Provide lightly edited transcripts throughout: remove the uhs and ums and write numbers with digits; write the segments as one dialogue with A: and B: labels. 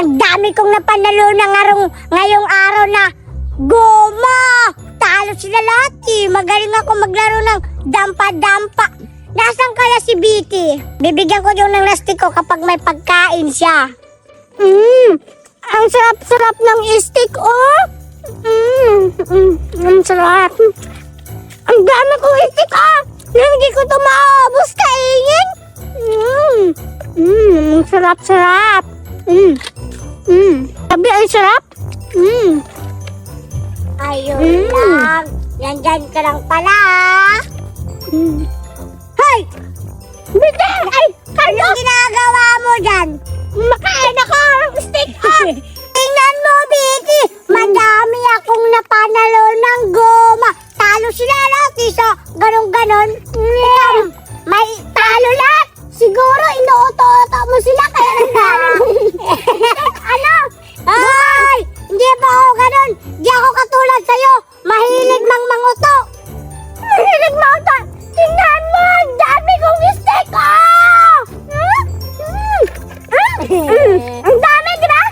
A: Ang dami kong napanalo na ngayong araw na goma! Talo sila lahat eh. Magaling ako maglaro ng dampa-dampa. Nasaan kaya si Bitty? Bibigyan ko yung ng lastiko kapag may pagkain siya. Ang sarap-sarap ng stick, oh! Ang sarap. Ang dami kong stick, oh! Hindi ko ito maubos kainin. Ang sarap-sarap. Sabi, ang sarap. Ayun lang. Nandyan ka lang pala. Hoy! Bigyan! Ay! Anong ginagawa mo dyan? Makain ako ng stick up! Tingnan mo, Bitty! Madami akong napanalo ng goma. Talo sila lahat. So, ganon-ganon. May talo lahat. Siguro, inuuto-uto mo sila kaya nanalo. Ano? Ay! Hindi pa ako ganon. Di ako katulad sa'yo. Mahilig manguto. Mahilig manguto. Tingnan mo! Ang dami kong stick! Ang dami, di ba?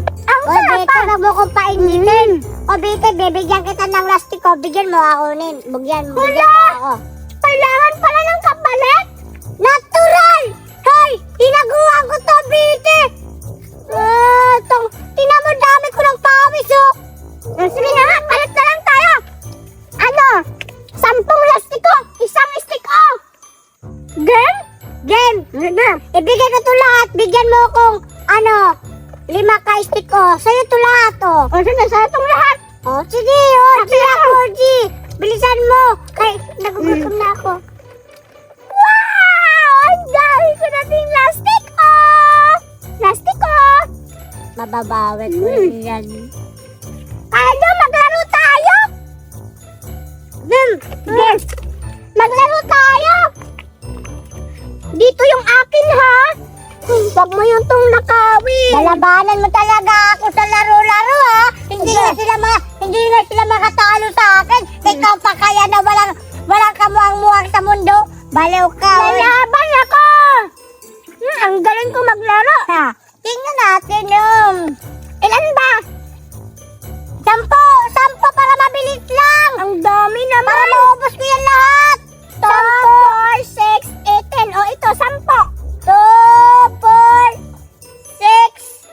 A: Ang sarap pa. Huwag mo kong painitin. O, Bitty, bibigyan kita ng lastiko. Bigyan mo ako nin. Bigyan mo ako. Kailangan pala ng kapalit? Natural! Hoy! Hinaguhan ko to, Bitty! Tingnan mo, dami ko ng pawis, oh! Sige na nga, palit na lang tayo! Ano? 10 lastiko! Isang stick, oh! Game? Game! Ibigay ko to lahat. Bigyan mo akong, 5 ka-stick, oh. Sa'yo to lahat, oh. O, sige, sa'yo itong lahat. Oh, sige, oh. Sige ako, G. Bilisan mo. Kay, nagugutom na ako. Wow! Ang dami ko nating plastic, oh! Plastic, oh! Mababawit ko yan. Ano, maglaro tayo? Yes. Maglaro tayo. Dito yung akin, ha? Huwag mo yung tong nakawin. Lalabanan mo talaga ako sa laro-laro, ha? Hindi na sila makatalo sa akin. Ikaw pa kaya na walang kamuang-muang sa mundo. Baliw ka. Lalaban ako. Ang galing ko maglaro. Ha? Tingnan natin yung... Ilan ba? 10 para mabilis lang. Ang dami naman. Para maubos ko yan lahat. 2, 4, 6, 8, 10. O, ito, 10. 2, 4, 6,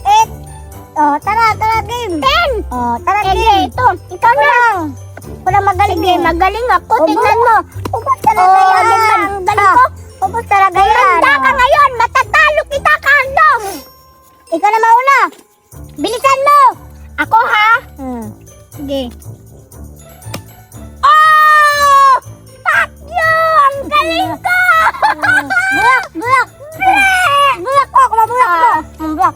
A: 8. Oh, tara, game. 10. Oh, tara, game. Ito, ikaw lang. Wala magaling. Sige, magaling ako. Tingnan mo. Ubus talaga yan. Ang galing ko. Ubus talaga yan. Handa ka ngayon. Matatalo kita, Carlo. Ikaw na mauna. Bilisan mo. Ako, ha? Sige. Oh! Tatlo! Ang galing ko! Bulak! Bulak ko! Kumabulak ko! Bulak!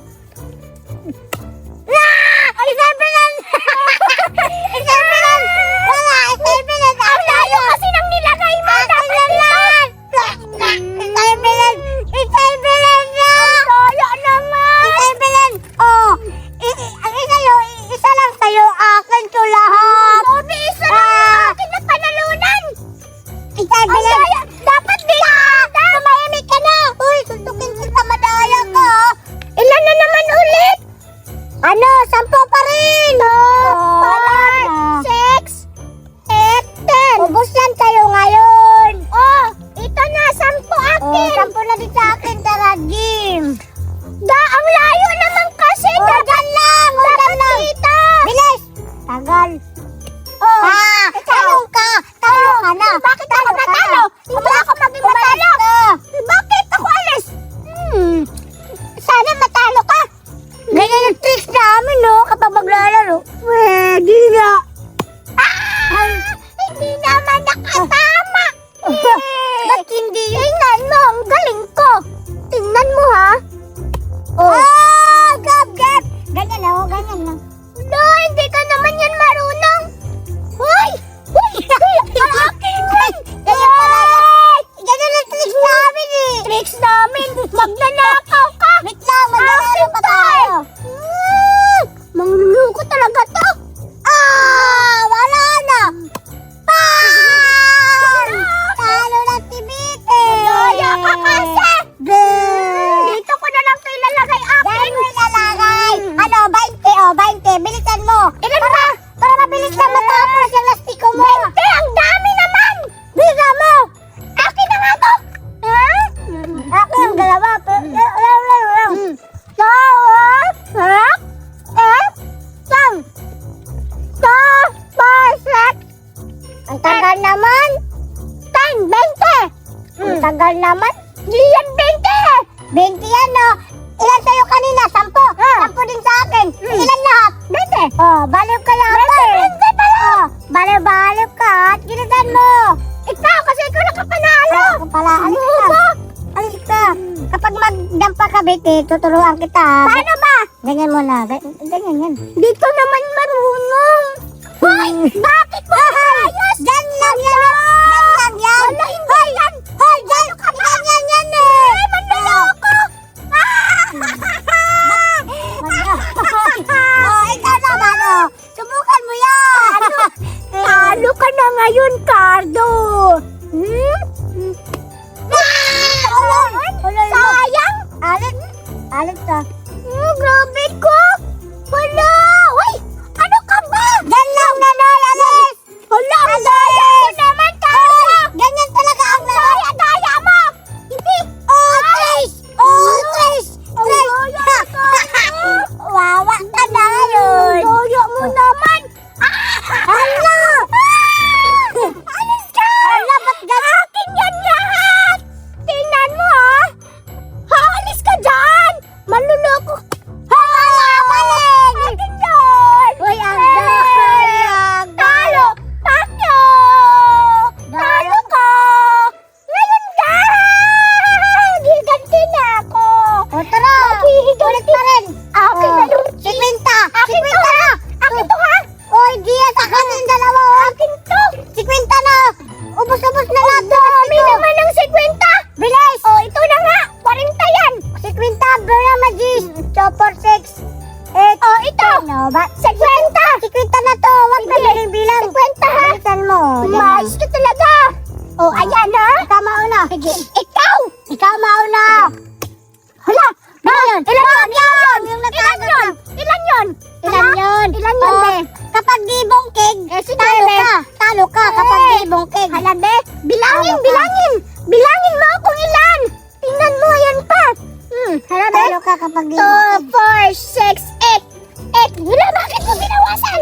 A: Isang bilan! Ang layo kasi nang nilagay mo! Isang bilan! Ang layo naman! Isang bilan! Oh! Ang isa lang sa'yo, akin to lahat! Obi, isa lang yung akin na panalunan! Isang bilan! Dapat bilang! Tumahimik ka na! Uy, suntukin kita, madaya ka! Ilan na naman ulit? 10 pa rin! 4, 6, 8, 10! Ubus yan kayo ngayon! Oh, ito na, 10 akin! 10 na din sa akin, tara, Jim! Ang layo naman kasi! Dapat lang! Dito! Bilis! Tagal! Oh! Talong ka! Talong ka na! Bakit ako natalo? Hindi ako maging matalo! Bakit ako alis? Sana matalo ka! Ganyan yung tricks namin, no? Kapag maglalaro. Pwede na! Hindi naman nakatama! Ba't hindi? Tingnan mo! Ang galing ko! Tingnan mo, ha? Gab! Ganyan na, ganyan na. No, hindi ka naman yan marunong. Hoy! Ang akin yan! Ganyan pala yan. Ganyan ang tricks namin eh. Tricks namin? Magnanakaw ka. Wait lang, maglalaro pa tayo. Mangluluko talaga to. Wala na. Talo na si Bitty. Daya ka kasi. Dito ko naman. Di yan 20. 20 yan, no? Ilan sa'yo kanina? 10. 10 din sa akin. Ilan lahat? 20. Oh, baliw ka lang. 20 pala. Oh, baliw ka. At ginagan mo. Ikaw, kasi ikaw nakapanalo. Pala, alis ka. Alis ka. Kapag magdampa ka, Betty, tuturuan kita. Paano ba? Ganyan mo na. Ganyan yan. Dito naman marunong. Hoy! Bakit mo ayos? Diyan lang yan. Diyan lang yan. Wala, hindi yan. Hoy, diyan yan eh. Ay, manloloko. Oh, ikaw naman, oh. Subukan mo yan. Talo ka na ngayon, Cardo. Sayang. Alit ka. Grabe ko. Wala. Uy, ano ka ba? Diyan lang alis. Wala, ang daya mo naman, Cardo. Ganyan talaga ang daya mo. Hindi. Trace. Wawa ka na ngayon. Daya mo naman. Hala. Alis ka. Hala, ba't ganyan? Akin yan lahat. Tingnan mo, ha. Alis ka dyan. Maluloko. Hala, maling. Akin yan. Uy, ang talo. Takyo. Talo ka. Ngayon ka. Giganti na ako. O, tara. Ulit pa rin. Akin na yung 50. Akin to, ha. Akin to, ha. Oy, Gia, sa kanin dalawa. Akin to. 50 na. Ubus-ubus na lahat. Dami naman ng 50. Bilis. Oh, ito na nga. 40 yan. 50. Bro, Magis. 2, 4, 6, 8. Oh, ito. No, ba? 50. 50 na to. Huwag na bilang. 50, ha. Bilisan mo. Mais ka talaga. Oh, ayan, ha. Ikaw mauna. Sige. Ikaw. Ikaw mauna. Hala. Ilan yun? Ilan yun, be? Kapag di bongkeg, talo ka kapag di bongkeg. Hala, be? Bilangin. Bilangin mo kung ilan. Tingnan mo, yan pa. Hala, be? Talo ka kapag di bongkeg. 2, 4, 6, 8. Wala, bakit mo binawasan?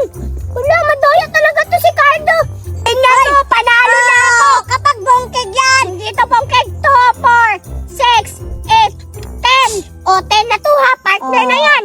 A: Wala, madoya talaga to si Cardo. Tingnan mo, panalo na ako. Kapag bongkeg yan. Hindi ito bongkeg. 2, 4, 6, 8, 10. O, 10 na to, ha? Partner na yan.